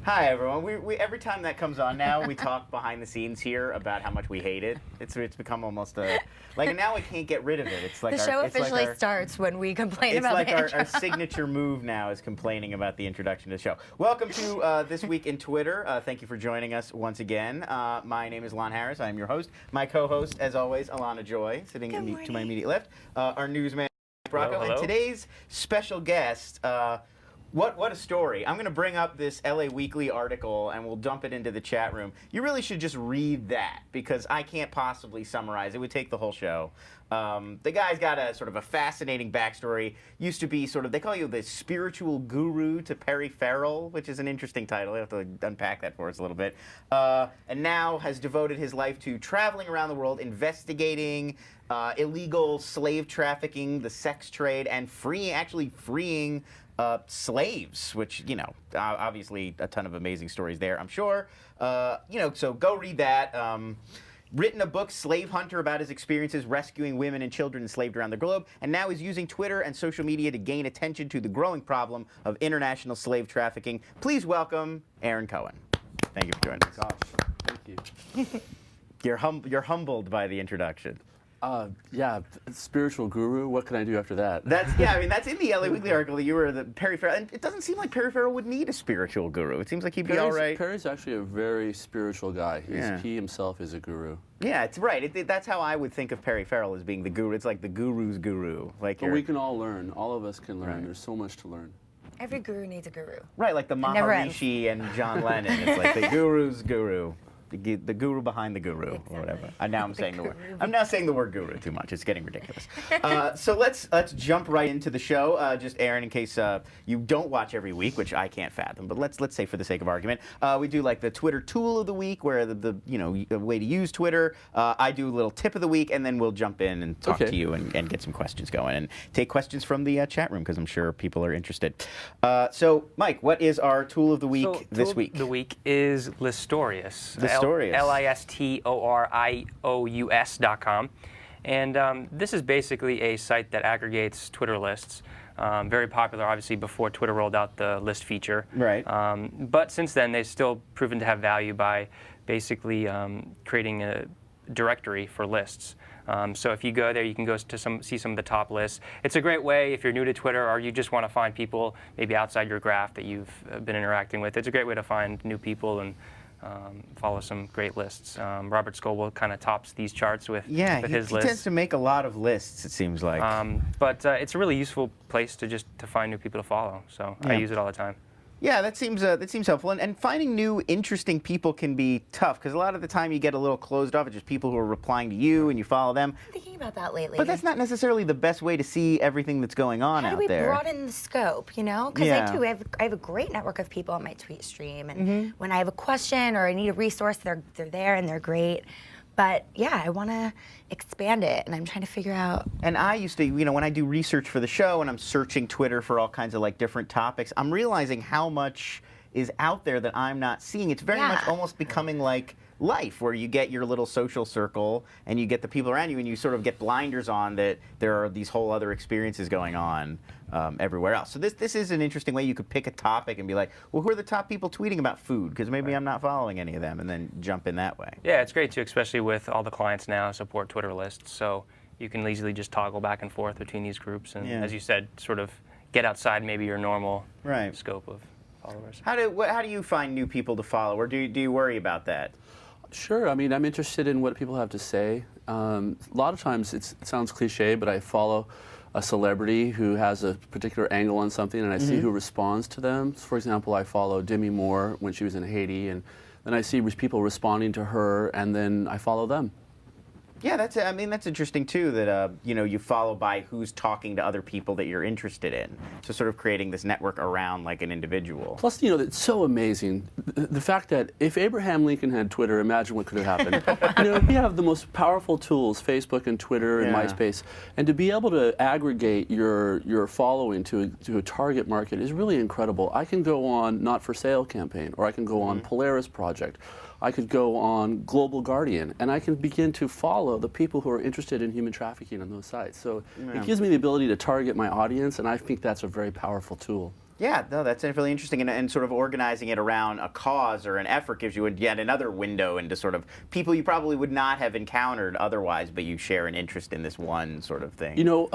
Hi everyone. We every time that comes on now, we talk behind the scenes here about how much we hate it. It's become almost a like, and now I can't get rid of it. It's like the show officially starts when we complain about it. It's like our signature move now is complaining about the introduction to the show. Welcome to This Week in Twitter. Thank you for joining us once again. My name is Lon Harris. I am your host. My co-host, as always, Alana Joy, sitting to my immediate left. Our newsman, Brocco, and today's special guest. What a story. I'm going to bring up this LA Weekly article and we'll dump it into the chat room. You really should just read that because I can't possibly summarize. It would take the whole show. The guy's got a sort of a fascinating backstory. Used to be sort of, they call you the spiritual guru to Perry Farrell, which is an interesting title. You have to unpack that for us a little bit. And now has devoted his life to traveling around the world, investigating illegal slave trafficking, the sex trade, and actually freeing slaves, which, you know, obviously a ton of amazing stories there, I'm sure. You know, so go read that. Written a book, Slave Hunter, about his experiences rescuing women and children enslaved around the globe, and now is using Twitter and social media to gain attention to the growing problem of international slave trafficking. Please welcome Aaron Cohen. Thank you for joining us. Gosh, thank you. You're humbled by the introduction. Yeah, spiritual guru. What can I do after that? Yeah, I mean, that's in the LA Weekly article that you were the Perry Farrell, and it doesn't seem like Perry Farrell would need a spiritual guru. It seems like he'd be all right. Perry's actually a very spiritual guy. He himself is a guru. Yeah, it's right. That's how I would think of Perry Farrell as being the guru. It's like the guru's guru. Like, but we can all learn. All of us can learn. Right. There's so much to learn. Every guru needs a guru. Right, like the Maharishi and John Lennon. It's like the guru's guru. The guru behind the guru, exactly. Or whatever. And now I'm saying the word. I'm now saying the word guru too much. It's getting ridiculous. So let's jump right into the show. Just Aaron, in case you don't watch every week, which I can't fathom, but let's say for the sake of argument, we do like the Twitter tool of the week, where the way to use Twitter. I do a little tip of the week, and then we'll jump in and talk to you and get some questions going and take questions from the chat room because I'm sure people are interested. So Mike, what is our tool of the week this week? The week is Listorious. Listorious.com. And this is basically a site that aggregates Twitter lists. Very popular, obviously, before Twitter rolled out the list feature. Right. But since then, they've still proven to have value by basically creating a directory for lists. So if you go there, you can go to see some of the top lists. It's a great way if you're new to Twitter or you just want to find people maybe outside your graph that you've been interacting with. It's a great way to find new people and follow some great lists. Robert Scoble kind of tops these charts with his lists. He tends to make a lot of lists, it seems like. But it's a really useful place to find new people to follow. So I use it all the time. Yeah, that seems helpful. And finding new, interesting people can be tough because a lot of the time you get a little closed off. It's just people who are replying to you and you follow them. I'm thinking about that lately. But that's not necessarily the best way to see everything that's going on out there. How do we broaden the scope, you know? Because I have a great network of people on my tweet stream. And when I have a question or I need a resource, they're there and they're great. But yeah, I want to expand it, and I'm trying to figure out. And I used to, when I do research for the show and I'm searching Twitter for all kinds of like different topics, I'm realizing how much is out there that I'm not seeing. It's very much almost becoming like life, where you get your little social circle and you get the people around you and you sort of get blinders on that there are these whole other experiences going on everywhere else. So this is an interesting way you could pick a topic and be like, well, who are the top people tweeting about food? Because maybe I'm not following any of them, and then jump in that way. Yeah, it's great too, especially with all the clients now support Twitter lists. So you can easily just toggle back and forth between these groups and, as you said, sort of get outside maybe your normal scope of followers. How do you find new people to follow, or do you worry about that? Sure. I mean, I'm interested in what people have to say. A lot of times it sounds cliche, but I follow a celebrity who has a particular angle on something, and I see who responds to them. For example, I follow Demi Moore when she was in Haiti, and then I see people responding to her, and then I follow them. Yeah, that's interesting too, that you follow by who's talking to other people that you're interested in. So sort of creating this network around like an individual. Plus, it's so amazing the fact that if Abraham Lincoln had Twitter, imagine what could have happened. We have the most powerful tools, Facebook and Twitter and MySpace, and to be able to aggregate your following to a target market is really incredible. I can go on Not For Sale campaign, or I can go on Polaris Project. I could go on Global Guardian, and I can begin to follow the people who are interested in human trafficking on those sites. So it gives me the ability to target my audience, and I think that's a very powerful tool. Yeah, no, that's really interesting, and sort of organizing it around a cause or an effort gives you yet another window into sort of people you probably would not have encountered otherwise, but you share an interest in this one sort of thing. You know,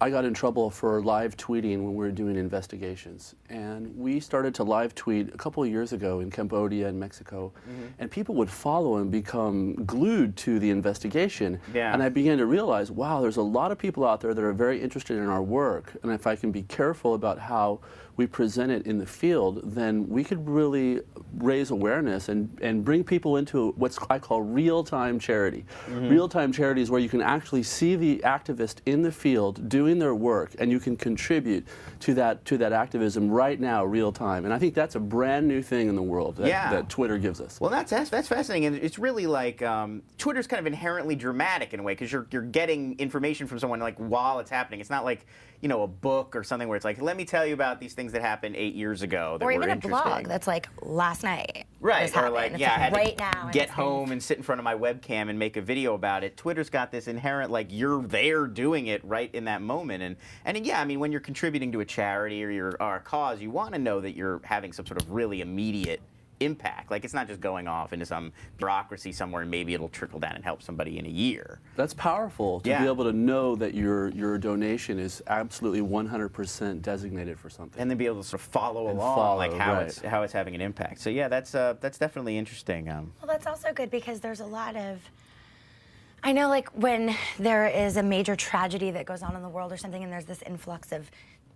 I got in trouble for live tweeting when we were doing investigations, and we started to live tweet a couple of years ago in Cambodia and Mexico, and people would follow and become glued to the investigation. Yeah. And I began to realize, wow, there's a lot of people out there that are very interested in our work, and if I can be careful about how we present it in the field, then we could really raise awareness and bring people into what I call real-time charity. Real-time charity is where you can actually see the activist in the field doing their work, and you can contribute to that activism right now, real time. And I think that's a brand new thing in the world that Twitter gives us. Well, that's fascinating, and it's really like Twitter's kind of inherently dramatic in a way because you're getting information from someone like while it's happening. It's not like a book or something where it's like, let me tell you about these things that happened 8 years ago that or were even a interesting. blog that's like last night. Right, or like, it's I had right to now, get home and sit in front of my webcam and make a video about it. Twitter's got this inherent, like, you're there doing it right in that moment. And yeah, I mean, when you're contributing to a charity or a cause, you want to know that you're having some sort of really immediate impact. Like, it's not just going off into some bureaucracy somewhere and maybe it'll trickle down and help somebody in a year. That's powerful to be able to know that your donation is absolutely 100% designated for something. And then be able to sort of follow along, like how it's having an impact. So yeah, that's definitely interesting. Well, that's also good because there's a lot of, I know, like when there is a major tragedy that goes on in the world or something, and there's this influx of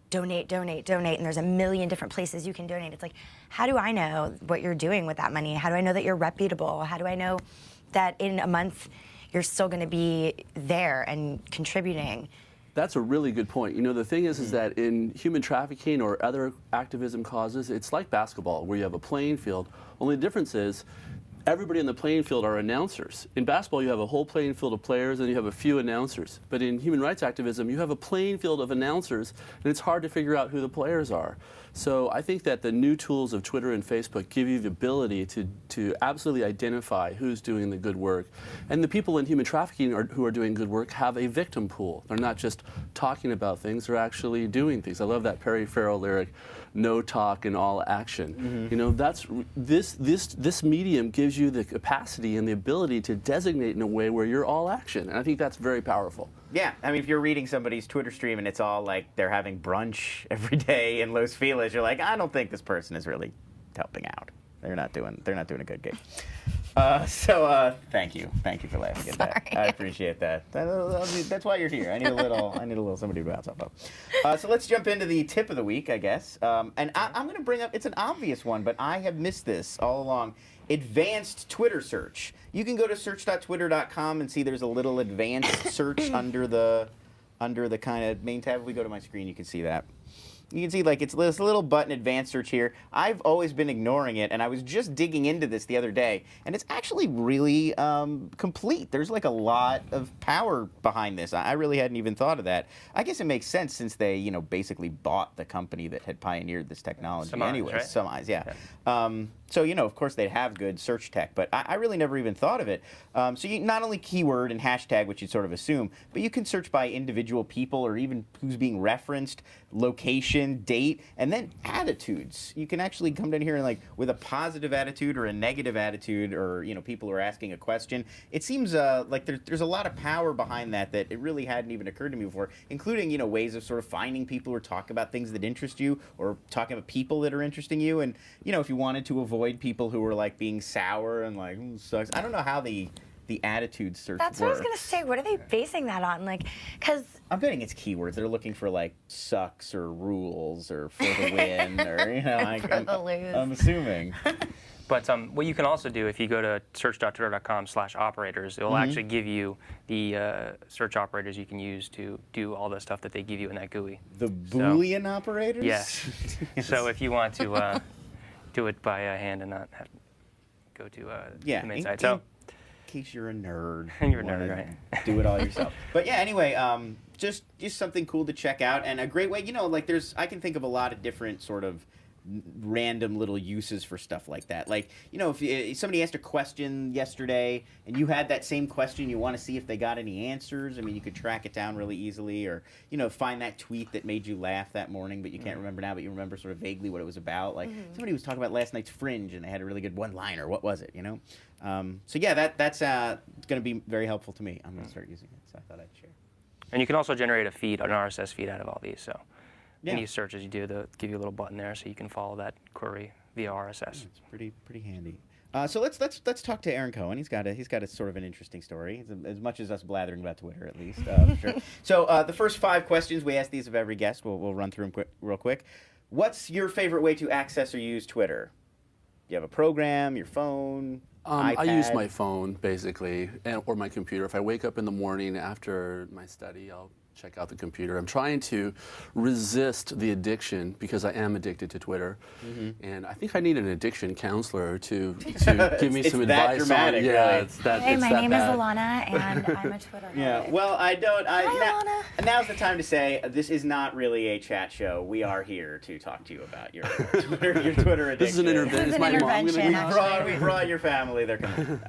donate, donate, donate, and there's a million different places you can donate. It's like, how do I know what you're doing with that money? How do I know that you're reputable? How do I know that in a month you're still going to be there and contributing? That's a really good point. You know, the thing is that in human trafficking or other activism causes, it's like basketball, where you have a playing field. Only the difference is everybody in the playing field are announcers. In basketball, you have a whole playing field of players and you have a few announcers. But in human rights activism, you have a playing field of announcers, and it's hard to figure out who the players are. So I think that the new tools of Twitter and Facebook give you the ability to absolutely identify who's doing the good work. And the people in human trafficking who are doing good work have a victim pool. They're not just talking about things, they're actually doing things. I love that Perry Farrell lyric, no talk and all action. You know, that's this medium gives you the capacity and the ability to designate in a way where you're all action. And I think that's very powerful. Yeah, I mean, if you're reading somebody's Twitter stream and it's all like they're having brunch every day in Los Feliz, you're like, I don't think this person is really helping out. They're not doing a good gig. So thank you for laughing at that. I appreciate that. That's why you're here. I need a little somebody to bounce off of. So let's jump into the tip of the week, I guess. And I'm going to bring up, it's an obvious one, but I have missed this all along. Advanced Twitter search. You can go to search.twitter.com and see there's a little advanced search under the kind of main tab. If we go to my screen, you can see that. You can see, like, it's this little button, advanced search here. I've always been ignoring it, and I was just digging into this the other day, and it's actually really complete. There's, like, a lot of power behind this. I really hadn't even thought of that. I guess it makes sense since they, basically bought the company that had pioneered this technology. Surmise, right? Surmise, yeah. So, of course, they'd have good search tech, but I really never even thought of it. So you not only keyword and hashtag, which you'd sort of assume, but you can search by individual people or even who's being referenced, location, date, and then attitudes. You can actually come down here and, like, with a positive attitude or a negative attitude, or people who are asking a question. It seems like there's a lot of power behind that it really hadn't even occurred to me before, including ways of sort of finding people who talk about things that interest you or talking about people that are interesting you. And if you wanted to avoid people who were like being sour and like sucks. I don't know how the attitude search That's what I was going to say. What are they basing that on? Like, because I'm betting it's keywords. They're looking for like sucks or rules or for the win or like, for the lose. I'm assuming. But what you can also do, if you go to search.twitter.com/operators, it will actually give you the search operators you can use to do all the stuff that they give you in that GUI. The Boolean operators? Yes. So if you want to do it by hand and not have to go to the main site. So, in case you're a nerd. You're a nerd, right? Do it all yourself. But yeah, anyway, just something cool to check out, and a great way, like I can think of a lot of different sort of random little uses for stuff like that. Like, you know, if somebody asked a question yesterday and you had that same question, you want to see if they got any answers. I mean, you could track it down really easily, or, you know, find that tweet that made you laugh that morning, but you can't remember now, but you remember sort of vaguely what it was about. Like, somebody was talking about last night's Fringe and they had a really good one-liner. What was it, you know? So yeah, that's going to be very helpful to me. I'm going to start using it, so I thought I'd share. And you can also generate a feed, an RSS feed out of all these. So Yeah. any searches you do, they'll give you a little button there so you can follow that query via RSS. It's pretty handy. So let's talk to Aaron Cohen. He's got a sort of an interesting story, as much as us blathering about Twitter, at least. For sure. So the first 5 questions, we ask these of every guest. We'll run through them real quick. What's your favorite way to access or use Twitter? Do you have a program, your phone, iPad? I use my phone, basically, or my computer. If I wake up in the morning after my study, I'll check out the computer. I'm trying to resist the addiction because I am addicted to Twitter, and I think I need an addiction counselor to give me some advice. It's that dramatic, yeah, really. it's that. Hey, it's my that name bad. is Alana, and I'm a Twitter Yeah, well, Hi, Alana. now's the time to say this is not really a chat show. We are here to talk to you about your Twitter addiction. This is an intervention. This is Is an my mom going to intervention, be? We brought your family. They're coming.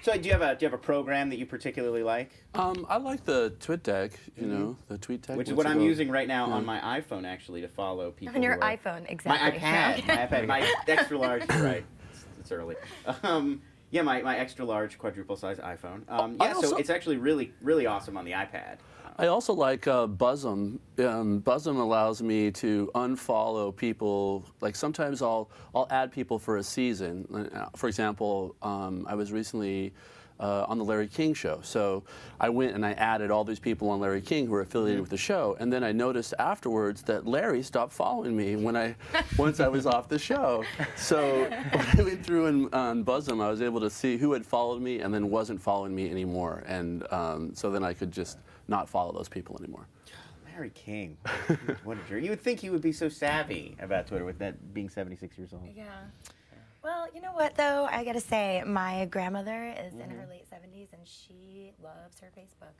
So do you have a program that you particularly like? I like the TWiTwi, you know, the TWiTwi. Which is what I'm using right now on my iPhone, actually, to follow people. On your who are, iPhone, exactly. My iPad, my extra large. You're right. It's early. Yeah, my extra large quadruple size iPhone. So it's actually really awesome on the iPad. I also like Buzzum. Buzzum allows me to unfollow people. Like sometimes I'll add people for a season. For example, I was recently on the Larry King show. So I went and I added all these people on Larry King who are affiliated with the show. And then I noticed afterwards that Larry stopped following me once I was off the show. So when I went through on Buzzum, I was able to see who had followed me and then wasn't following me anymore. And so then I could just not follow those people anymore. Larry King, what a jerk! You would think he would be so savvy about Twitter with that being 76 years old. Yeah. Well, you know what, though? I got to say, my grandmother is in her late 70s, and she loves her Facebook.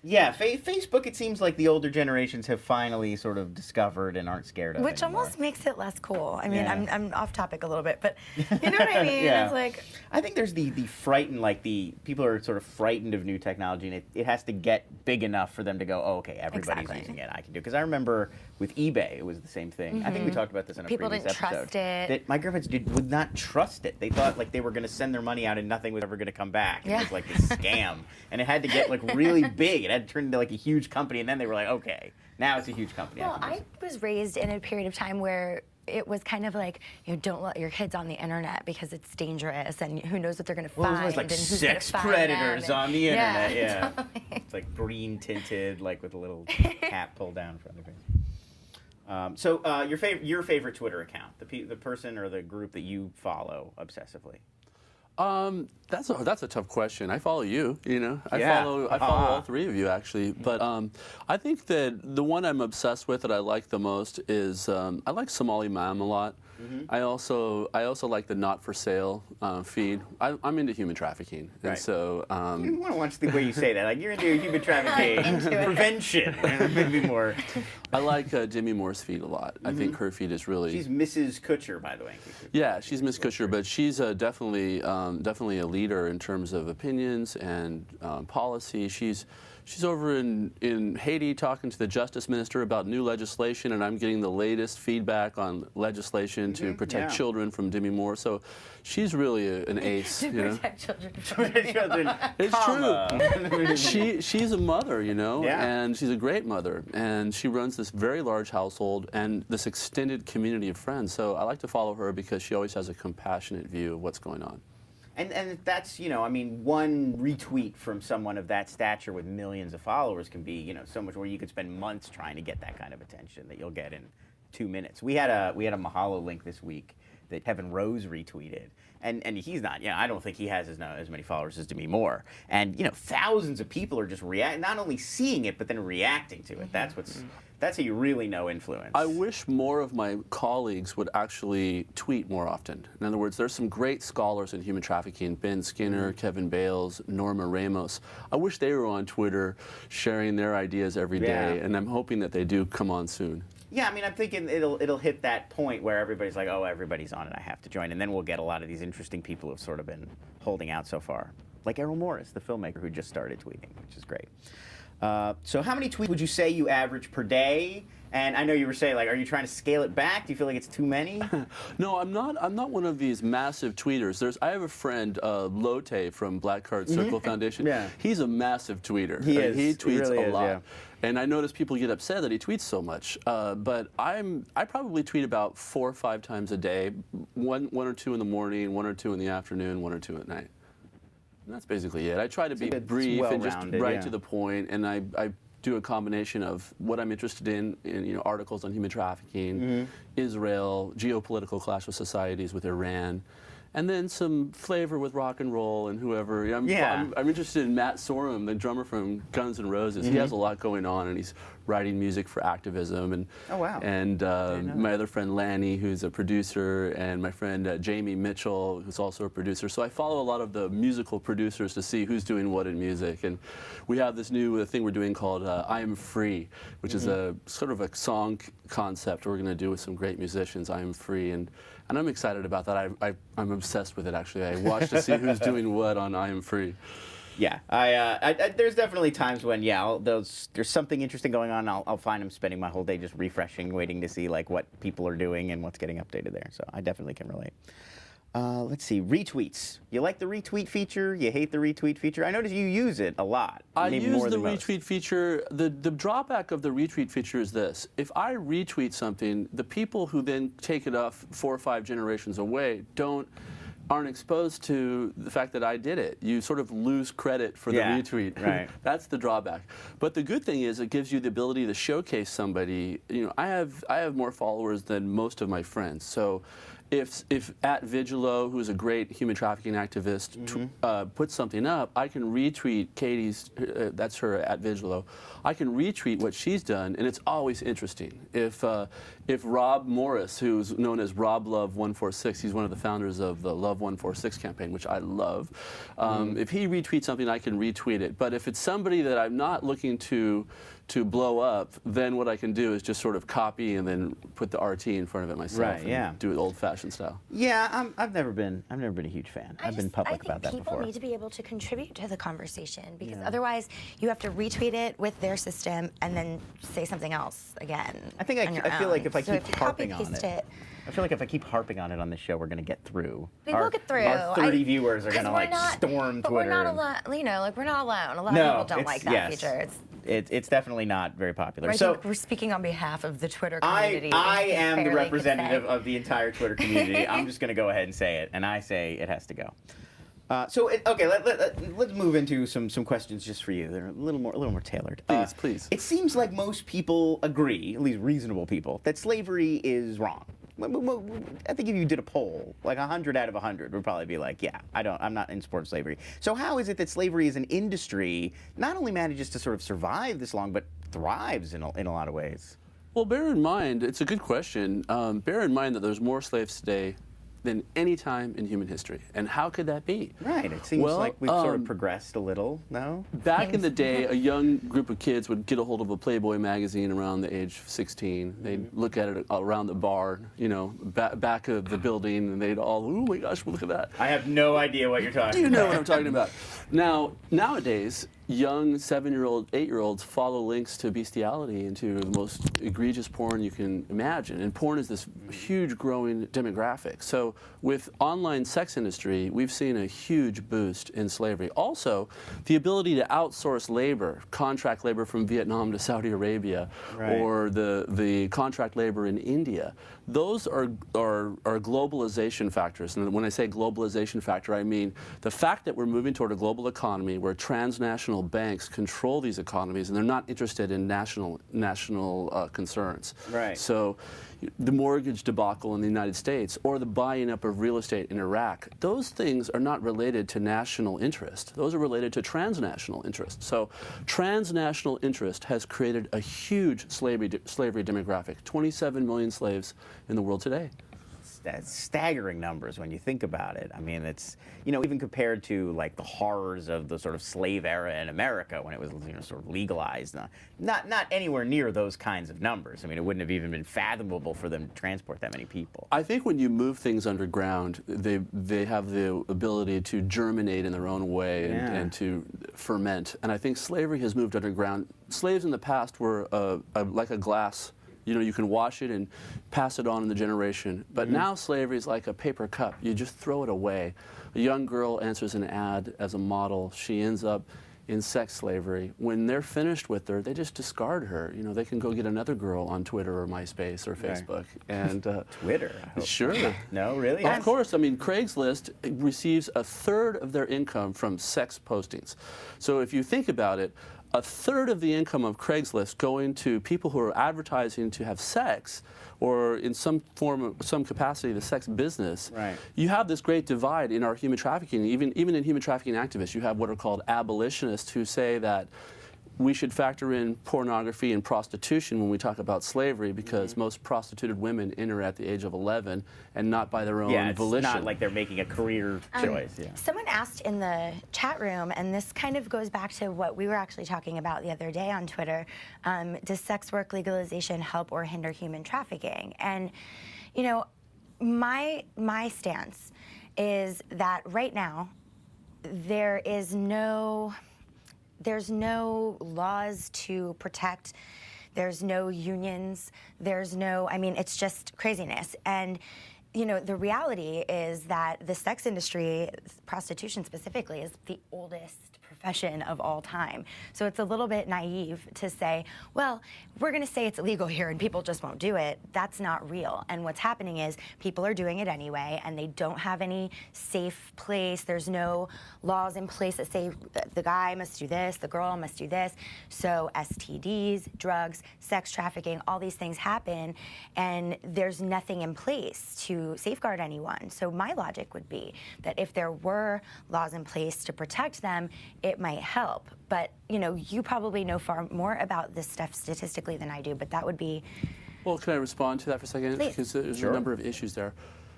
Yeah, Facebook, it seems like the older generations have finally sort of discovered and aren't scared of it Which anymore. almost makes it less cool. I mean, Yeah. I'm off topic a little bit, but you know what I mean? Yeah. It's like... I think there's the frightened, like people are sort of frightened of new technology, and it has to get big enough for them to go, oh, okay, everybody's Exactly. using it, I can do it. Because I remember with eBay, it was the same thing. I think we talked about this in a People previous didn't episode. trust it. That my grandparents would not trust it. They thought like they were going to send their money out and nothing was ever going to come back. It Yeah. was like this scam. And it had to get like really big. It had to turn into like a huge company, and then they were like, okay, now it's a huge company. Well, can use I was raised in a period of time where it was kind of like, you know, don't let your kids on the internet because it's dangerous, and who knows what they're going to Well, it find. was like and who's gonna sex find predators them, on the internet. Yeah, totally. it's like green tinted, like with a little cap pulled down in front of it. So your favorite Twitter account, the person or the group that you follow obsessively? That's a tough question. I follow you. You know, I Yeah. follow all 3 of you actually. But I think that the one I'm obsessed with that I like the most is I like Somali Mam a lot. I also like the not for sale feed. I'm into human trafficking, and Right. so I want to watch the way you say that. Like you're into human trafficking prevention, maybe more. I like Demi Moore's feed a lot. I think her feed is really. She's Mrs. Kutcher, by the way. Yeah, she's Miss Kutcher, but she's definitely a leader in terms of opinions and policy. She's over in Haiti talking to the Justice Minister about new legislation, and I'm getting the latest feedback on legislation to protect children from Demi Moore. So she's really an ace. You know? Protect children. Children, It's comma. She's a mother, you know, Yeah. and she's a great mother, and she runs this very large household and this extended community of friends. So I like to follow her because she always has a compassionate view of what's going on. And that's, you know, I mean, one retweet from someone of that stature with millions of followers can be, you know, so much where you could spend months trying to get that kind of attention that you'll get in 2 minutes. We had a Mahalo link this week that Kevin Rose retweeted. And he's not, you know, I don't think he has as many followers as Demi Moore. And, you know, thousands of people are just not only seeing it, but then reacting to it. That's how you really know influence. I wish more of my colleagues would actually tweet more often. In other words, there's some great scholars in human trafficking, Ben Skinner, Kevin Bales, Norma Ramos. I wish they were on Twitter sharing their ideas every day, and I'm hoping that they do come on soon. Yeah, I mean, I'm thinking it'll hit that point where everybody's like, oh, everybody's on it, I have to join, and then we'll get a lot of these interesting people who've sort of been holding out so far, like Errol Morris, the filmmaker who just started tweeting, which is great. So how many tweets would you say you average per day? And I know you were saying, like, are you trying to scale it back? Do you feel like it's too many? No, I'm not. I'm not one of these massive tweeters. I have a friend, Lotte from Black Card Circle Foundation. Yeah. He's a massive tweeter. He is. He tweets really a lot. Yeah. And I notice people get upset that he tweets so much. But I probably tweet about 4 or 5 times a day, one or two in the morning, 1 or 2 in the afternoon, 1 or 2 at night. And that's basically it. I try to be brief and just right to the point, and I do a combination of what I'm interested in articles on human trafficking, Israel, geopolitical clash of societies with Iran, and then some flavor with rock and roll and whoever. I'm interested in Matt Sorum, the drummer from Guns N' Roses. He has a lot going on, and he's writing music for activism. And and my other friend Lanny, who's a producer, and my friend Jamie Mitchell, who's also a producer. So I follow a lot of the musical producers to see who's doing what in music. And we have this new thing we're doing called I Am Free, which is a sort of a song concept we're going to do with some great musicians. I Am Free, and I'm excited about that. I'm obsessed with it, actually. I watch to see who's doing what on I Am Free. Yeah, there's definitely times when, there's something interesting going on. I'll find I'm spending my whole day just refreshing, waiting to see like what people are doing and what's getting updated there. So I definitely can relate. Let's see, retweets. You like the retweet feature? You hate the retweet feature? I notice you use it a lot. I use the retweet feature. The drawback of the retweet feature is this. If I retweet something, the people who then take it off 4 or 5 generations away aren't exposed to the fact that I did it. You sort of lose credit for the retweet. Right. That's the drawback. But the good thing is it gives you the ability to showcase somebody. I have more followers than most of my friends. So if @Vigilo, who's a great human trafficking activist, puts something up, I can retweet Katie's, that's her @Vigilo. I can retweet what she's done, and it's always interesting. If Rob Morris, who's known as Rob Love 146, he's one of the founders of the Love 146 campaign, which I love. If he retweets something, I can retweet it. But if it's somebody that I'm not looking to blow up, then what I can do is just sort of copy and then put the RT in front of it myself. And do it old-fashioned style. Yeah, I've never been a huge fan. I've been public about that before. I think people need to be able to contribute to the conversation, because otherwise you have to retweet it with their system and then say something else again. I feel like if I keep harping on it. I feel like if I keep harping on it on this show, we're going to get through. We will get through. Our 30 viewers are going to storm Twitter. But we're not alone. We're not alone. A lot of people don't like that feature. It's definitely not very popular. So we're speaking on behalf of the Twitter community. I am the representative of the entire Twitter community. I'm just going to go ahead and say it, and I say it has to go. Let's move into some questions just for you. They're a little more tailored. Please. It seems like most people agree, at least reasonable people, that slavery is wrong. I think if you did a poll, like 100 out of 100 would probably be like, yeah, I'm not in support of slavery. So how is it that slavery as an industry not only manages to sort of survive this long, but thrives in a lot of ways? Well, bear in mind, it's a good question. Bear in mind that there's more slaves today than any time in human history. And how could that be? Right. It seems like we've sort of progressed a little, no? Back in the day, a young group of kids would get a hold of a Playboy magazine around the age of 16. They'd look at it around the bar, back of the building, and they'd all, oh my gosh, look at that. I have no idea what you're talking about. Do you know what I'm talking about? Nowadays, young 7-year-old, 8-year-olds follow links to bestiality and to the most egregious porn you can imagine. And porn is this huge growing demographic. So with online sex industry, we've seen a huge boost in slavery. Also, the ability to outsource labor, contract labor from Vietnam to Saudi Arabia, or the contract labor in India. Those are globalization factors. And when I say globalization factor, I mean the fact that we're moving toward a global economy where transnational banks control these economies, and they're not interested in national concerns. Right. So the mortgage debacle in the United States or the buying up of real estate in Iraq, those things are not related to national interest. Those are related to transnational interest. So transnational interest has created a huge slavery demographic, 27 million slaves in the world today. that's staggering numbers when you think about it. I mean, it's, you know, even compared to like the horrors of the sort of slave era in America when it was, you know, sort of legalized, not anywhere near those kinds of numbers. I mean, it wouldn't have even been fathomable for them to transport that many people. I think when you move things underground, they have the ability to germinate in their own way and to ferment. And I think slavery has moved underground. Slaves in the past were like a glass. You know, you can wash it and pass it on in the generation. But now slavery is like a paper cup. You just throw it away. A young girl answers an ad as a model. She ends up in sex slavery. When they're finished with her, they just discard her. You know, they can go get another girl on Twitter or MySpace or Facebook. And Twitter? I hope. Sure. No, really? Of course. I mean, Craigslist receives a third of their income from sex postings. So if you think about it, a third of the income of Craigslist going to people who are advertising to have sex, or in some form, some capacity, the sex business. Right. You have this great divide in our human trafficking. Even in human trafficking activists, you have what are called abolitionists who say that we should factor in pornography and prostitution when we talk about slavery, because most prostituted women enter at the age of 11 and not by their own volition. It's not like they're making a career choice. Someone asked in the chat room, and this kind of goes back to what we were actually talking about the other day on Twitter, does sex work legalization help or hinder human trafficking? And, you know, my stance is that right now there's no laws to protect, there's no unions, there's no, I mean, it's just craziness. And, you know, the reality is that the sex industry, prostitution specifically, is the oldest profession of all time. So it's a little bit naive to say, well, we're going to say it's illegal here and people just won't do it. That's not real. And what's happening is people are doing it anyway, and they don't have any safe place. There's no laws in place that say the guy must do this, the girl must do this. So STDs, drugs, sex trafficking, all these things happen, and there's nothing in place to safeguard anyone. So my logic would be that if there were laws in place to protect them, it might help. But, you know, you probably know far more about this stuff statistically than I do, but that would be... Well, can I respond to that for a second? Please. Because there's a number of issues there.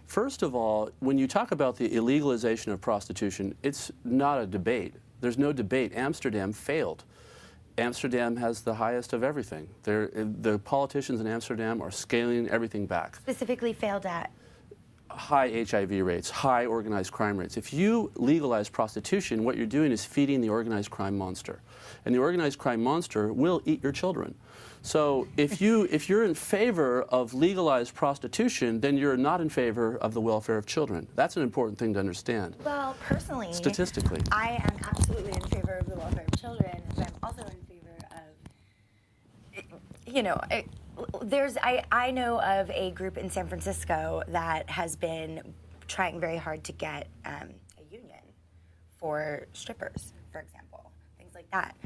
First of all, when you talk about the illegalization of prostitution, it's not a debate. There's no debate. Amsterdam failed. Amsterdam has the highest of everything. The politicians in Amsterdam are scaling everything back. Specifically failed at? High HIV rates, high organized crime rates. If you legalize prostitution, what you're doing is feeding the organized crime monster. And the organized crime monster will eat your children. So if you're in favor of legalized prostitution, then you're not in favor of the welfare of children. That's an important thing to understand. Well, personally, statistically, I am absolutely in favor of the welfare of children, but I'm also in favor of, you know, I know of a group in San Francisco that has been trying very hard to get a union for strippers, for example, things like that.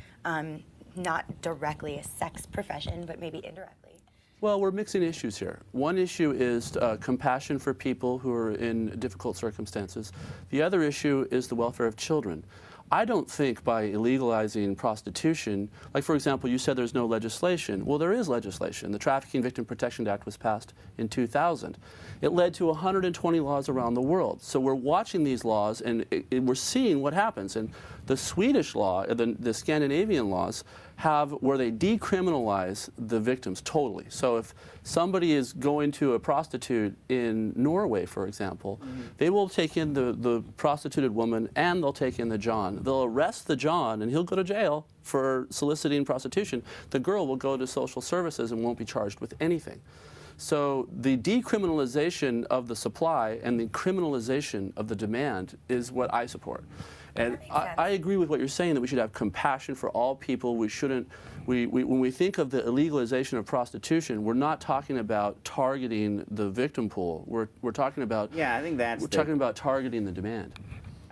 Not directly a sex profession, but maybe indirectly. Well, we're mixing issues here. One issue is compassion for people who are in difficult circumstances. The other issue is the welfare of children. I don't think by illegalizing prostitution, like for example, you said there's no legislation. Well, there is legislation. The Trafficking Victim Protection Act was passed in 2000. It led to 120 laws around the world. So we're watching these laws and we're seeing what happens. And the Swedish law, the Scandinavian laws, have where they decriminalize the victims totally. So if somebody is going to a prostitute in Norway, for example, they will take in the prostituted woman and they'll take in the John. They'll arrest the John and he'll go to jail for soliciting prostitution. The girl will go to social services and won't be charged with anything. So the decriminalization of the supply and the criminalization of the demand is what I support. And I agree with what you're saying, that we should have compassion for all people. We shouldn't, when we think of the illegalization of prostitution, we're not talking about targeting the victim pool. We're talking about, I think that's talking about targeting the demand.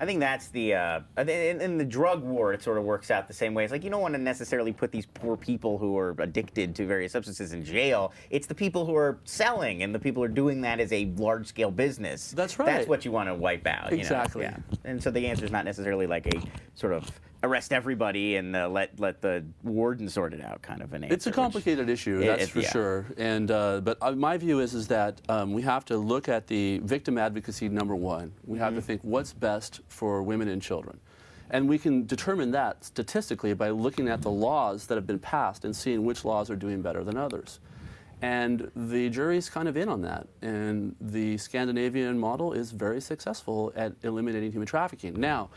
I think that's the, in the drug war, it sort of works out the same way. It's like you don't want to necessarily put these poor people who are addicted to various substances in jail. It's the people who are selling, and the people who are doing that as a large-scale business. That's right. That's what you want to wipe out. Exactly. You know? Yeah. And so the answer is not necessarily like a sort of arrest everybody and let the warden sort it out kind of an answer. It's a complicated issue, that's for sure. And but my view is that we have to look at the victim advocacy #1. We have to think what's best for women and children. And we can determine that statistically by looking at the laws that have been passed and seeing which laws are doing better than others. And the jury's kind of in on that. And the Scandinavian model is very successful at eliminating human trafficking. Now,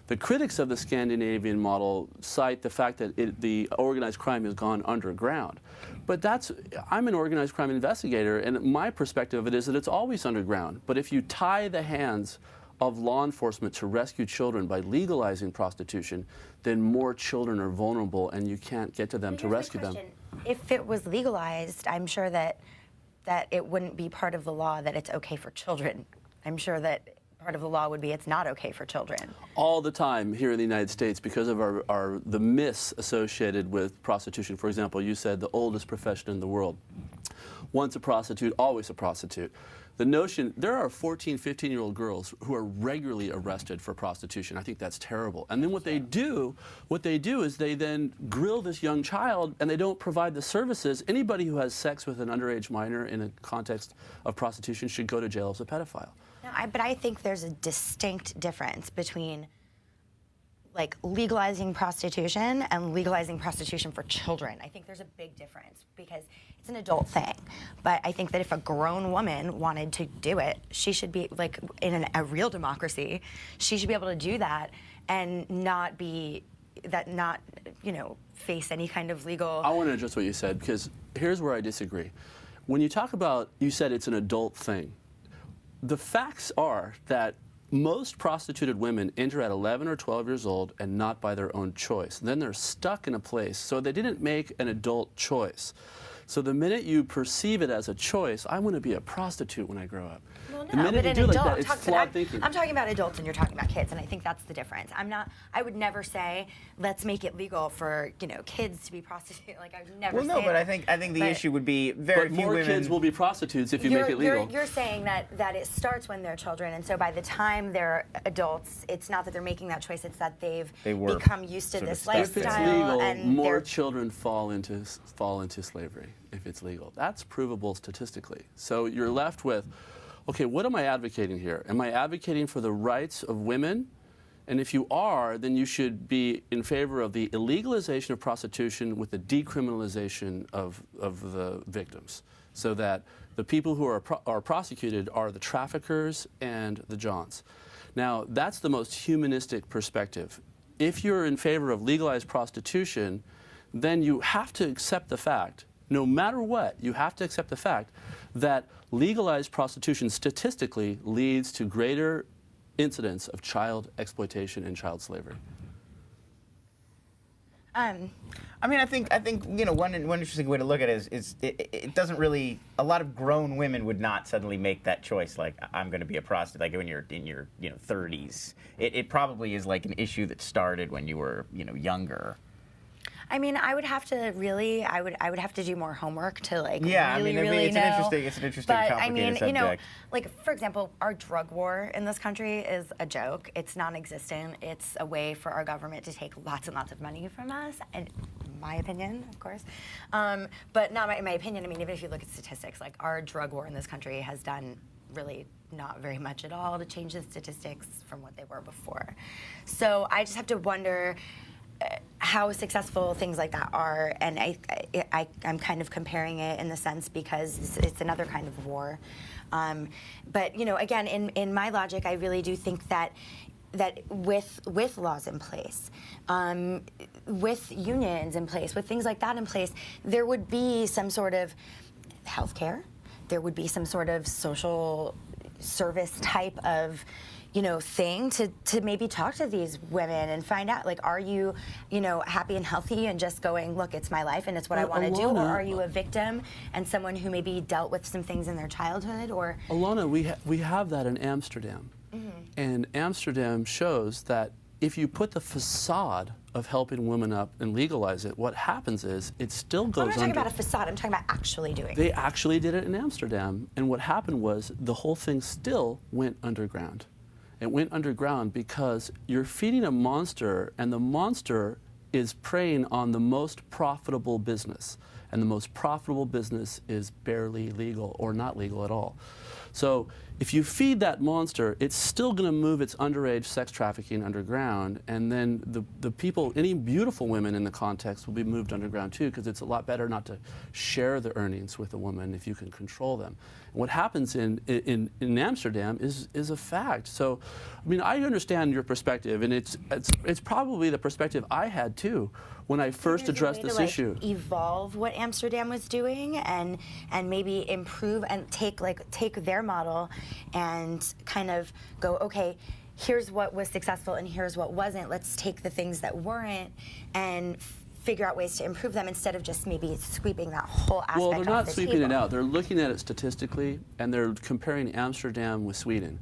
the critics of the Scandinavian model cite the fact that the organized crime has gone underground. But I'm an organized crime investigator, and my perspective of it is that it's always underground. But if you tie the hands of law enforcement to rescue children by legalizing prostitution, then more children are vulnerable and you can't get to them to rescue them. If it was legalized, I'm sure that it wouldn't be part of the law that it's okay for children. I'm sure that part of the law would be it's not okay for children. All the time here in the United States, because of the myths associated with prostitution. For example, you said the oldest profession in the world. Once a prostitute, always a prostitute. The notion, there are 14, 15-year-old girls who are regularly arrested for prostitution. I think that's terrible. And then what they do is they then grill this young child and they don't provide the services. Anybody who has sex with an underage minor in a context of prostitution should go to jail as a pedophile. No, but I think there's a distinct difference between like legalizing prostitution and legalizing prostitution for children. I think there's a big difference because it's an adult thing. But I think that if a grown woman wanted to do it, she should be, like, in a real democracy, she should be able to do that and not, you know, face any kind of legal... I want to address what you said, because here's where I disagree. When you talk about, you said it's an adult thing. The facts are that most prostituted women enter at 11 or 12 years old and not by their own choice. Then they're stuck in a place, so they didn't make an adult choice. So the minute you perceive it as a choice, I want to be a prostitute when I grow up. Well, no, the minute you do like that, it's flawed thinking. I'm talking about adults and you're talking about kids, and I think that's the difference. I would never say, let's make it legal for, you know, kids to be prostitutes. Like, I would never say but that. I think the issue would be very few more women... kids will be prostitutes if you make it legal. You're saying that it starts when they're children, and so by the time they're adults, it's not that they're making that choice, it's that they've become used to this lifestyle. If it's legal, and more children fall into slavery. If it's legal, that's provable statistically. So you're left with, okay, what am I advocating here? Am I advocating for the rights of women? And if you are, then you should be in favor of the illegalization of prostitution with the decriminalization of the victims, so that the people who are prosecuted are the traffickers and the Johns. Now, that's the most humanistic perspective. If you're in favor of legalized prostitution, then you have to accept the fact, no matter what, you have to accept the fact that legalized prostitution statistically leads to greater incidents of child exploitation and child slavery. I mean, I think you know, one interesting way to look at it is it doesn't really, a lot of grown women would not suddenly make that choice, like, I'm going to be a prostitute, like when you're in your 30s. It probably is like an issue that started when you were, you know, younger. I mean, I would have to really, I would have to do more homework to, like, really I mean, really know. It's an interesting, but complicated I mean, subject. you know, like, for example, our drug war in this country is a joke. It's non-existent. It's a way for our government to take lots and lots of money from us, and my opinion, of course. But not in my opinion. I mean, even if you look at statistics, like, our drug war in this country has done really not very much at all to change the statistics from what they were before. So I just have to wonder how successful things like that are, and I'm kind of comparing it in the sense because it's another kind of war. But, you know, again, in my logic, I really do think that with laws in place, with unions in place, with things like that in place, there would be some sort of healthcare, there would be some sort of social service type of, you know, thing to maybe talk to these women and find out, like, are you, you know, happy and healthy and just going, look, it's my life and it's what I want to do, or are you a victim and someone who maybe dealt with some things in their childhood, or... Alana, we have that in Amsterdam. Mm-hmm. And Amsterdam shows that if you put the facade of helping women up and legalize it, what happens is it still goes under. I'm not talking about a facade, I'm talking about actually doing it. They actually did it in Amsterdam, and what happened was the whole thing still went underground. It went underground because you're feeding a monster, and the monster is preying on the most profitable business. And the most profitable business is barely legal or not legal at all. So if you feed that monster, it's still going to move its underage sex trafficking underground, and then the people, any beautiful women in the context, will be moved underground too, because it's a lot better not to share the earnings with a woman if you can control them. And what happens in Amsterdam is a fact. So, I mean, I understand your perspective, and it's probably the perspective I had too when I first addressed this issue. Evolve what Amsterdam was doing, and maybe improve and take their model and kind of go, okay, here's what was successful and here's what wasn't. Let's take the things that weren't and figure out ways to improve them instead of just maybe sweeping that whole aspect off the table. Well, they're not sweeping it out. They're looking at it statistically, and they're comparing Amsterdam with Sweden.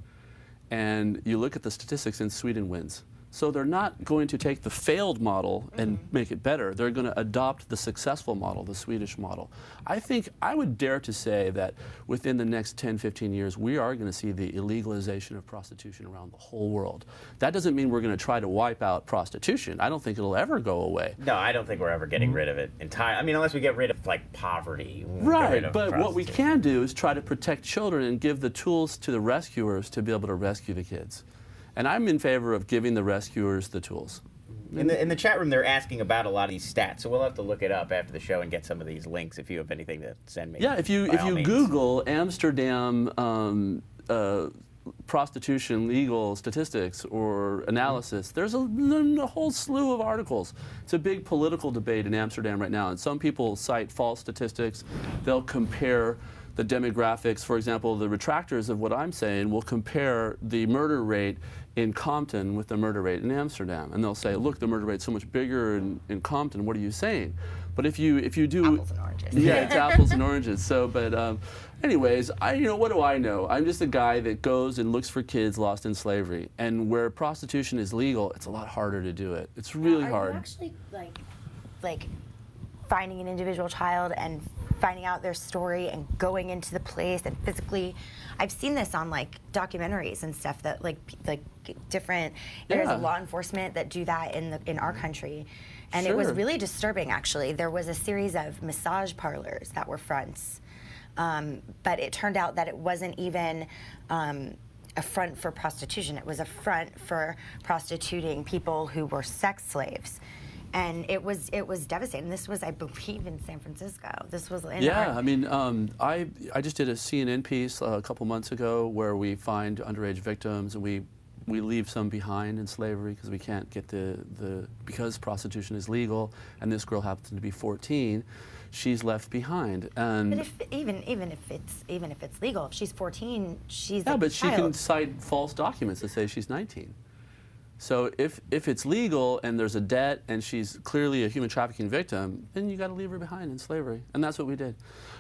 And you look at the statistics, and Sweden wins. So they're not going to take the failed model and make it better. They're going to adopt the successful model, the Swedish model. I think I would dare to say that within the next 10, 15 years, we are going to see the illegalization of prostitution around the whole world. That doesn't mean we're going to try to wipe out prostitution. I don't think it'll ever go away. No, I don't think we're ever getting rid of it entirely. I mean, unless we get rid of, like, poverty. Right, but what we can do is try to protect children and give the tools to the rescuers to be able to rescue the kids. And I'm in favor of giving the rescuers the tools. In the chat room, they're asking about a lot of these stats, so we'll have to look it up after the show and get some of these links if you have anything to send me. Yeah, if you Google Amsterdam prostitution legal statistics or analysis, there's a whole slew of articles. It's a big political debate in Amsterdam right now, and some people cite false statistics. They'll compare the demographics. For example, the retractors of what I'm saying will compare the murder rate in Compton with the murder rate in Amsterdam, and they'll say, look, the murder rate's so much bigger in Compton. What are you saying? But if you do apples and oranges. Yeah, it's apples and oranges. So, but anyways, what do I know? I'm just a guy that goes and looks for kids lost in slavery, and where prostitution is legal, it's a lot harder to do it. It's really hard. Are you actually like finding an individual child and finding out their story and going into the place and physically? I've seen this on like documentaries and stuff that like different areas of law enforcement that do that in our country, and it was really disturbing. Actually, there was a series of massage parlors that were fronts, but it turned out that it wasn't even a front for prostitution. It was a front for prostituting people who were sex slaves. And it was devastating. This was, I believe, in San Francisco. This was in I mean, I just did a CNN piece a couple months ago where we find underage victims, and we leave some behind in slavery because we can't get because prostitution is legal, and this girl happens to be 14. She's left behind, and but even if it's legal, if she's 14, she's but she child. can cite false documents that say she's 19. So if it's legal and there's a debt and she's clearly a human trafficking victim, then you got to leave her behind in slavery, and that's what we did.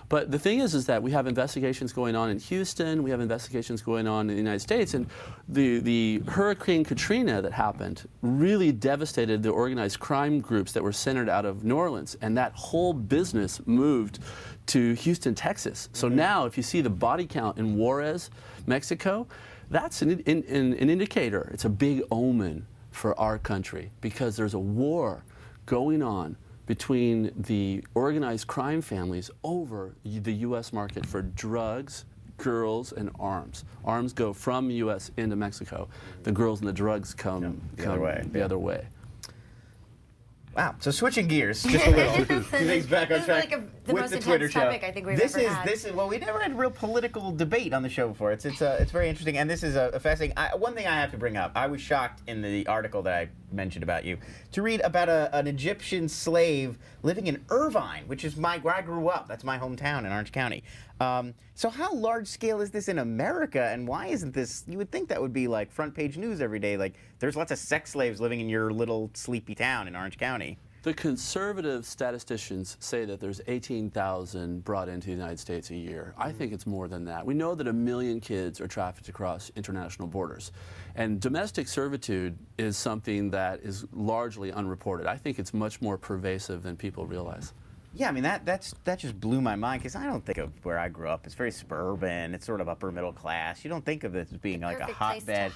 But the thing is that we have investigations going on in Houston, we have investigations going on in the United States, and the Hurricane Katrina that happened really devastated the organized crime groups that were centered out of New Orleans, and that whole business moved to Houston, Texas. So now if you see the body count in Juarez, Mexico, that's an indicator. It's a big omen for our country because there's a war going on between the organized crime families over the U.S. market for drugs, girls, and arms. Arms go from the U.S. into Mexico. The girls and the drugs come the other way. Wow. So switching gears just a little. Things back on track like the with most the Twitter intense show. topic I think we've ever had. This is well, we never had a real political debate on the show before. It's very interesting, and this is a fascinating. One thing I have to bring up. I was shocked in the article that I mentioned about you to read about an Egyptian slave living in Irvine, which is where I grew up. That's my hometown in Orange County. So how large scale is this in America, and why isn't this? You would think that would be like front page news every day. Like there's lots of sex slaves living in your little sleepy town in Orange County. The conservative statisticians say that there's 18,000 brought into the United States a year. I think it's more than that. We know that 1 million kids are trafficked across international borders. And domestic servitude is something that is largely unreported. I think it's much more pervasive than people realize. Yeah, I mean that just blew my mind because I don't think of where I grew up. It's very suburban. It's sort of upper middle class. You don't think of this as being like a hotbed.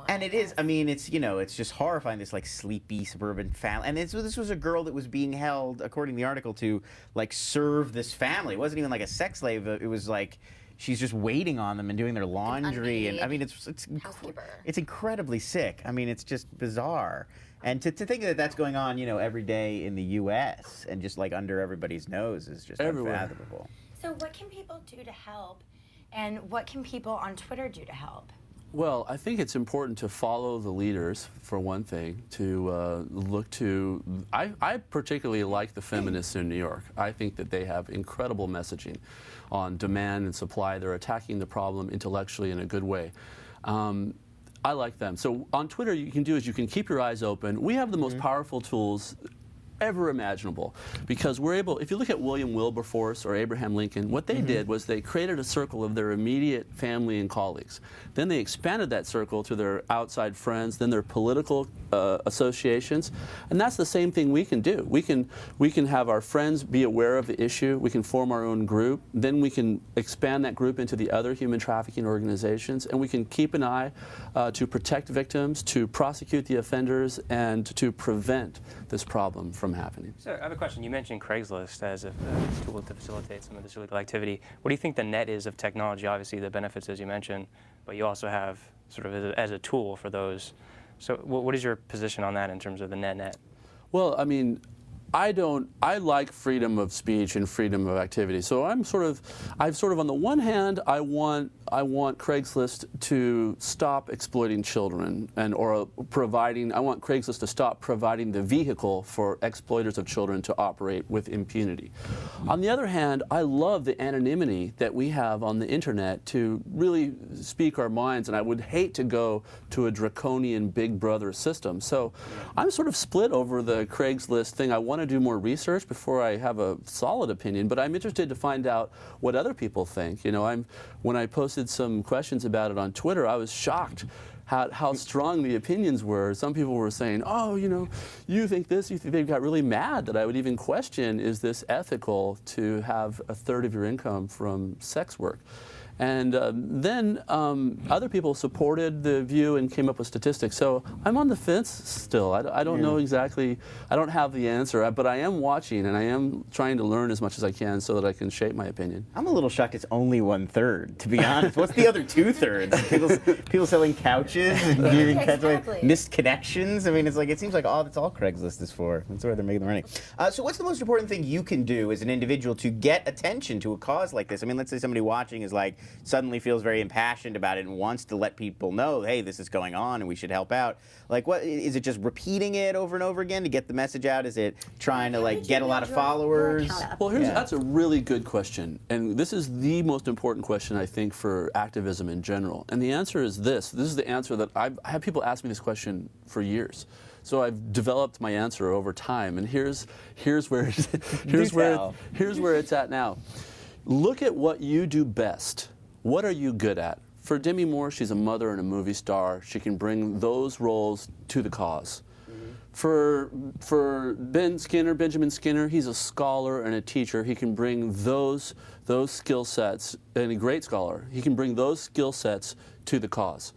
And it is. I mean, it's it's just horrifying. This like sleepy suburban family. And this was a girl that was being held, according to the article, to like serve this family. It wasn't even like a sex slave. It was like she's just waiting on them and doing their laundry. And I mean, it's incredibly sick. I mean, it's just bizarre. And to think that that's going on, every day in the U.S. and just like under everybody's nose is just unfathomable. So what can people do to help, and what can people on Twitter do to help? Well, I think it's important to follow the leaders, for one thing, to look to... I particularly like the feminists in New York. I think that they have incredible messaging on demand and supply. They're attacking the problem intellectually in a good way. I like them. So on Twitter, you can do is you can keep your eyes open. We have the most powerful tools ever imaginable, because we're able, if you look at William Wilberforce or Abraham Lincoln, what they did was they created a circle of their immediate family and colleagues. Then they expanded that circle to their outside friends, then their political associations, and that's the same thing we can do. We can have our friends be aware of the issue, we can form our own group, then we can expand that group into the other human trafficking organizations, and we can keep an eye to protect victims, to prosecute the offenders, and to prevent this problem from happening. So I have a question. You mentioned Craigslist as a tool to facilitate some of this illegal activity. What do you think the net is of technology? Obviously the benefits, as you mentioned, but you also have sort of as a tool for those. So what is your position on that in terms of the net? Well, I mean, I like freedom of speech and freedom of activity. So I'm sort of on the one hand, I want Craigslist to stop exploiting children I want Craigslist to stop providing the vehicle for exploiters of children to operate with impunity. On the other hand, I love the anonymity that we have on the internet to really speak our minds, and I would hate to go to a draconian Big Brother system. So I'm sort of split over the Craigslist thing. I want to do more research before I have a solid opinion, but I'm interested to find out what other people think. When I posted some questions about it on Twitter, I was shocked how strong the opinions were. Some people were saying, oh, you think this, they got really mad that I would even question, is this ethical to have a third of your income from sex work? And then other people supported the view and came up with statistics. So I'm on the fence still. I don't know exactly. I don't have the answer, but I am watching and I am trying to learn as much as I can so that I can shape my opinion. I'm a little shocked it's only 1/3, to be honest. What's the other 2/3? People selling couches and giving missed connections. I mean, it seems like that's all Craigslist is for. That's where they're making the money. So what's the most important thing you can do as an individual to get attention to a cause like this? I mean, let's say somebody watching is like, suddenly feels very impassioned about it and wants to let people know, hey, this is going on and we should help out. Like, what is it? Just repeating it over and over again to get the message out? Is it trying to get a lot of followers? Well, that's a really good question, and this is the most important question I think for activism in general. And the answer is this. This is the answer that I've had people ask me this question for years. So I've developed my answer over time, and here's where it's at now. Look at what you do best. What are you good at? For Demi Moore, she's a mother and a movie star. She can bring those roles to the cause. For Benjamin Skinner, he's a scholar and a teacher. He can bring those skill sets, and a great scholar. He can bring those skill sets to the cause.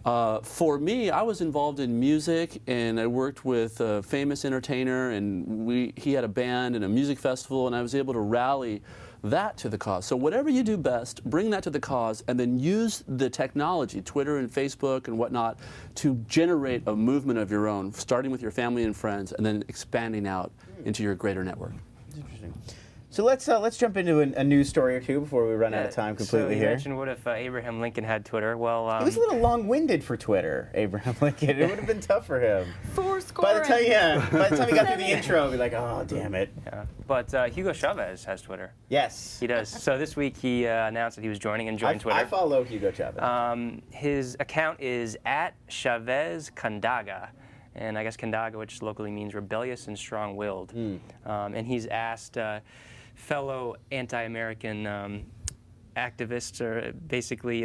For me, I was involved in music, and I worked with a famous entertainer, and he had a band and a music festival, and I was able to rally that to the cause. So whatever you do best, bring that to the cause, and then use the technology, Twitter and Facebook and whatnot, to generate a movement of your own, starting with your family and friends, and then expanding out into your greater network. Interesting. So let's jump into a news story or two before we run out of time completely here. here. You mentioned what if Abraham Lincoln had Twitter? Well, it was a little long-winded for Twitter, Abraham Lincoln. It would have been tough for him. By the time he got through the intro, he'd be like, oh, damn it. Yeah. But Hugo Chavez has Twitter. Yes. He does. So this week he announced that he was joining Twitter. I follow Hugo Chavez. His account is @ChavezCandaga. And I guess Candaga, which locally means rebellious and strong-willed. And he's asked fellow anti-American activists, or basically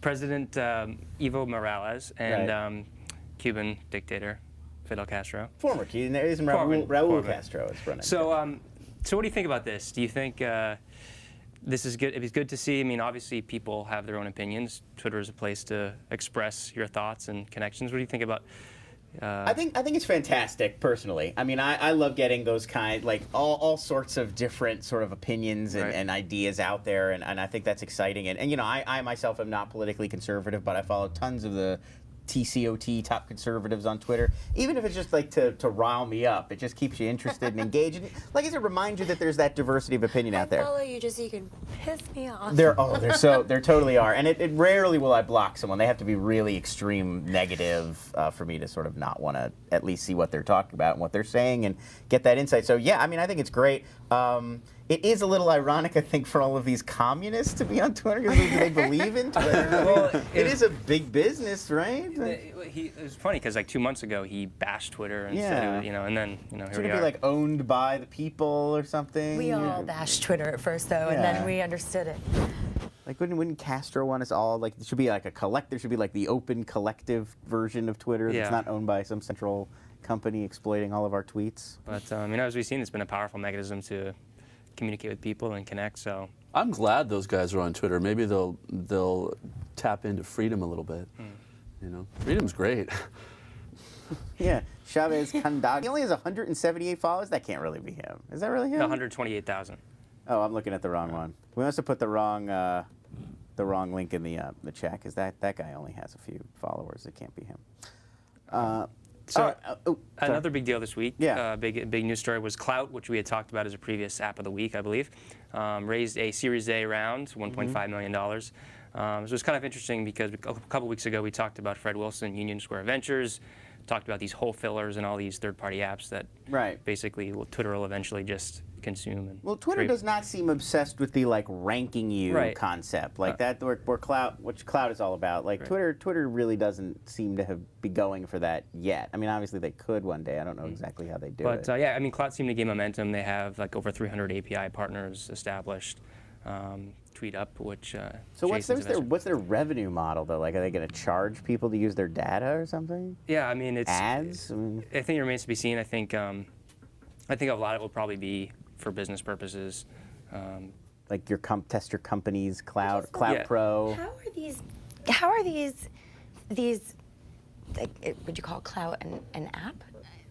President Evo Morales and Cuban dictator Fidel Castro. Former Raul Castro is running. So So what do you think about this? Do you think this is good? It's good to see. I mean, obviously, people have their own opinions. Twitter is a place to express your thoughts and connections. What do you think about? I think it's fantastic, personally. I mean, I love getting those like all sorts of different sort of opinions and ideas out there, and I think that's exciting. And you know, I myself am not politically conservative, but I follow tons of the TCOT, top conservatives, on Twitter. Even if it's just like to rile me up, it just keeps you interested and engaged. And like I said, it reminds you that there's that diversity of opinion out there. I follow you just so you can piss me off. There totally are. And it rarely will I block someone. They have to be really extreme negative for me to sort of not want to at least see what they're talking about and what they're saying and get that insight. So yeah, I mean, I think it's great. It is a little ironic, I think, for all of these communists to be on Twitter because they believe in Twitter. Well, it is a big business, right? It was funny because like 2 months ago he bashed Twitter and said it was, you know, and then here we are. Should it be like owned by the people or something? We all bashed Twitter at first, though, and then we understood it. Like, wouldn't Castro want us all, like, there should be like a there should be like the open collective version of Twitter that's not owned by some central company exploiting all of our tweets? But, you know, as we've seen, it's been a powerful mechanism to communicate with people and connect, so. I'm glad those guys are on Twitter. Maybe they'll tap into freedom a little bit. You know, freedom's great. Yeah, Chavez Candag. He only has 178 followers. That can't really be him. Is that really him? 128,000. Oh, I'm looking at the wrong one. We must have put the wrong link in the chat because that guy only has a few followers. It can't be him. So another big deal this week, Yeah. big news story was Clout, which we had talked about as a previous app of the week, I believe, raised a Series A round, $1.5 million. So it was kind of interesting because a couple weeks ago we talked about Fred Wilson, Union Square Ventures, talked about these hole fillers and all these third-party apps that basically Twitter will eventually just consume. And well, Twitter does not seem obsessed with the like ranking you concept, like that where Clout, which Clout is all about. Like Twitter really doesn't seem to be going for that yet. I mean, obviously they could one day. I don't know exactly how they do it. But yeah, I mean, Clout seemed to gain momentum. They have like over 300 API partners established. TWiTwi, which so what's their revenue model though? Like, are they going to charge people to use their data or something? Yeah, I mean, it's ads. I think it remains to be seen. I think a lot of it will probably be for business purposes. Like test your company's Cloud Pro. How are these like, would you call Clout an app?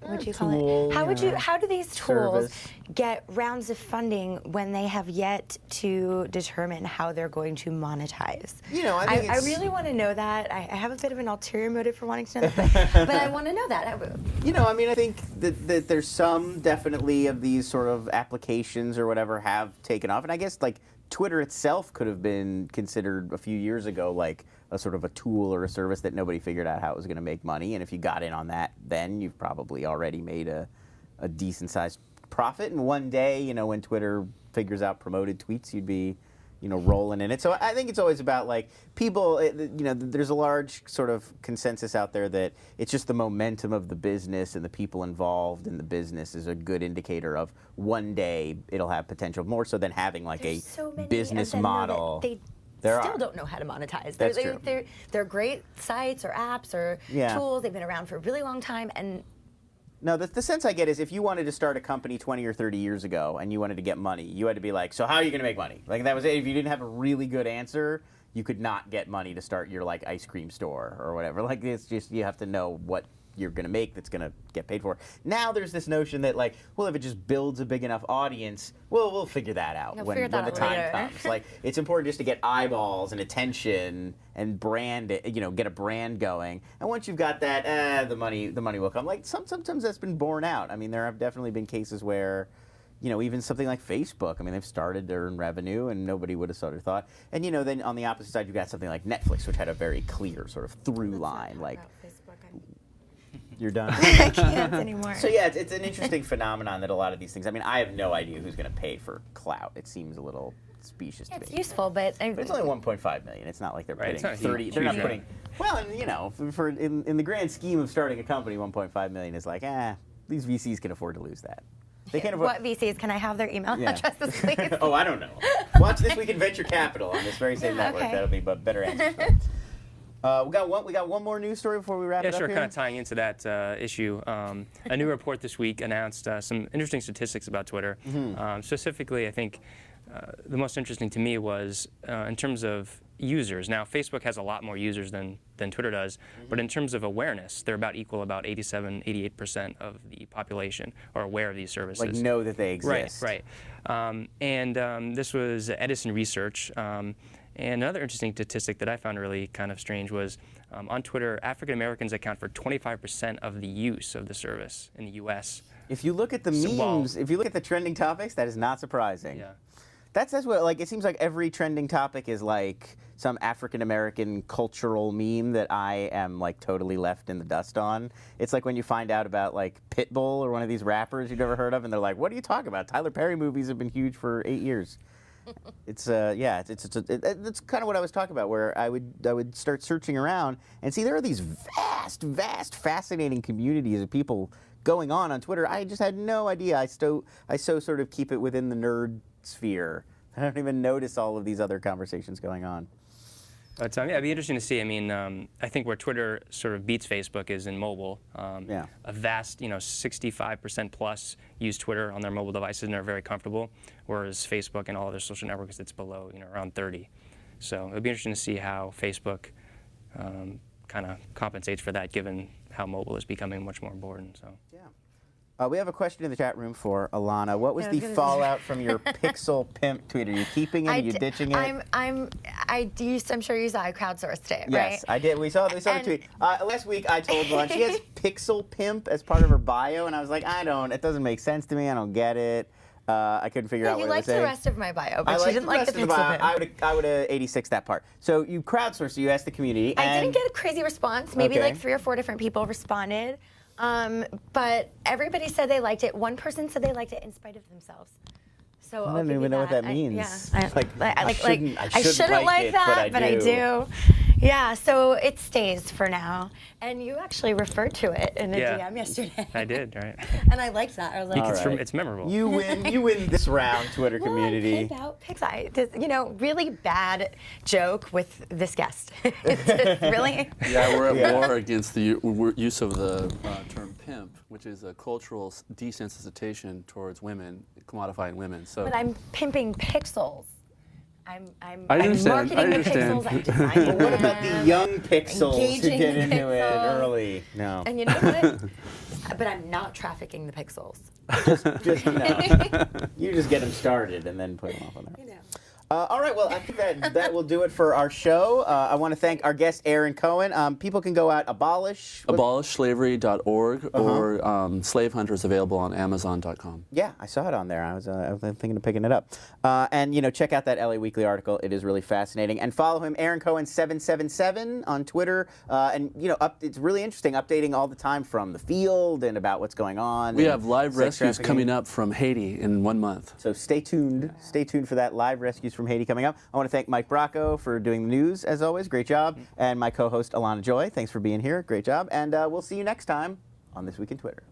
Would you call it? How do these tools get rounds of funding when they have yet to determine how they're going to monetize? You know, I really want to know that. I have a bit of an ulterior motive for wanting to know that, but I want to know that. You know, I mean, I think that there's some definitely of these sort of applications or whatever have taken off, and I guess like Twitter itself could have been considered a few years ago like a sort of a tool or a service that nobody figured out how it was going to make money. And if you got in on that, then you've probably already made a decent-sized profit. And one day, you know, when Twitter figures out promoted tweets, you'd be, you know, rolling in it. So I think it's always about, like, people, you know, there's a large sort of consensus out there that it's just the momentum of the business and the people involved in the business is a good indicator of one day it'll have potential, more so than having, like, there's so many business model. They still don't know how to monetize. That's true. They're great sites or apps or tools. They've been around for a really long time. And no, the sense I get is if you wanted to start a company 20 or 30 years ago and you wanted to get money, you had to be like, so how are you going to make money? Like, that was it. If you didn't have a really good answer, you could not get money to start your, like, ice cream store or whatever. Like, it's just, you have to know what you're going to make that's going to get paid for. Now there's this notion that, like, well, if it just builds a big enough audience, well, we'll figure that out when the time comes. Like, it's important just to get eyeballs and attention and brand it, you know, get a brand going. And once you've got that, the money will come. Like, sometimes that's been borne out. I mean, there have definitely been cases where, you know, even something like Facebook, I mean, they've started to earn revenue and nobody would have sort of thought. And, you know, then on the opposite side, you've got something like Netflix, which had a very clear sort of through line. Like, you're done? I can't anymore. So yeah, it's an interesting phenomenon that a lot of these things, I mean, I have no idea who's going to pay for Clout. It seems a little specious to me. It's useful, but it's only 1.5 million. It's not like they're putting 30. They're not putting. Well, and you know, in the grand scheme of starting a company, 1.5 million is like, these VCs can afford to lose that. They can't afford. What VCs? Can I have their email addresses, please? Oh, I don't know. Watch This Week in Venture Capital on this very same network. Okay. That'll be better answers. We got one more news story before we wrap it up Yeah, sure. here? Kind of tying into that issue, a new report this week announced some interesting statistics about Twitter. Specifically, I think the most interesting to me was in terms of users. Now, Facebook has a lot more users than Twitter does, but in terms of awareness, they're about equal. About 87, 88% of the population are aware of these services. Like know that they exist. Right. This was Edison Research. And another interesting statistic that I found really kind of strange was on Twitter, African Americans account for 25% of the use of the service in the U.S. If you look at the memes, if you look at the trending topics, that is not surprising. Yeah. That's what, like, it seems like every trending topic is like some African American cultural meme that I am like totally left in the dust on. It's like when you find out about like Pitbull or one of these rappers you've never heard of, and they're like, "What are you talking about? Tyler Perry movies have been huge for 8 years." It's it's kind of what I was talking about, where I would start searching around and see there are these vast, fascinating communities of people going on Twitter. I just had no idea. I so sort of keep it within the nerd sphere. I don't even notice all of these other conversations going on. But yeah, it'd be interesting to see. I mean, I think where Twitter sort of beats Facebook is in mobile. A vast, 65% plus use Twitter on their mobile devices and they're very comfortable, whereas Facebook and all other social networks, it's below, around 30. So it'd be interesting to see how Facebook kind of compensates for that, given how mobile is becoming much more important. So. Yeah. We have a question in the chat room for Alana. What was the fallout from your Pixel Pimp tweet? Are you keeping it? Are you ditching it? I'm sure you saw I crowdsourced it, right? Yes, I did. We saw the tweet. Last week I told Lauren she has Pixel Pimp as part of her bio, and I was like, it doesn't make sense to me. I don't get it. I couldn't figure out what it was saying. You liked the rest of my bio, but you didn't like the Pixel Pimp. I would have 86 that part. So you crowdsourced, you asked the community. I didn't get a crazy response. Maybe like 3 or 4 different people responded. But everybody said they liked it. One person said they liked it in spite of themselves. So I don't even know what that means. I shouldn't like that, but I do. Yeah, so it stays for now. And you actually referred to it in a DM yesterday. I did, right? And I liked that. I was like, it's memorable. You win this round, Twitter community. Really bad joke with this guest. It's just really. Yeah, we're at war against the use of the term pimp, which is a cultural desensitization towards women, commodifying women. So. But I'm pimping pixels. I'm marketing the pixels. I'm designing them. What about the young pixels who get into it early? No. And you know what? But I'm not trafficking the pixels. You just get them started and then put them off on there. All right, well, I think that will do it for our show. I want to thank our guest, Aaron Cohen. People can go out, abolishslavery.org or Slave Hunters, available on Amazon.com. Yeah, I saw it on there. I was thinking of picking it up. And, check out that LA Weekly article. It is really fascinating. And follow him, Aaron Cohen 777 on Twitter. It's really interesting, updating all the time from the field and about what's going on. We have live rescues coming up from Haiti in 1 month. So stay tuned. Stay tuned for that, live rescues from Haiti coming up. I want to thank Mike Bracco for doing the news, as always. Great job. And my co-host, Alana Joy. Thanks for being here. Great job. And we'll see you next time on This Week in Twitter.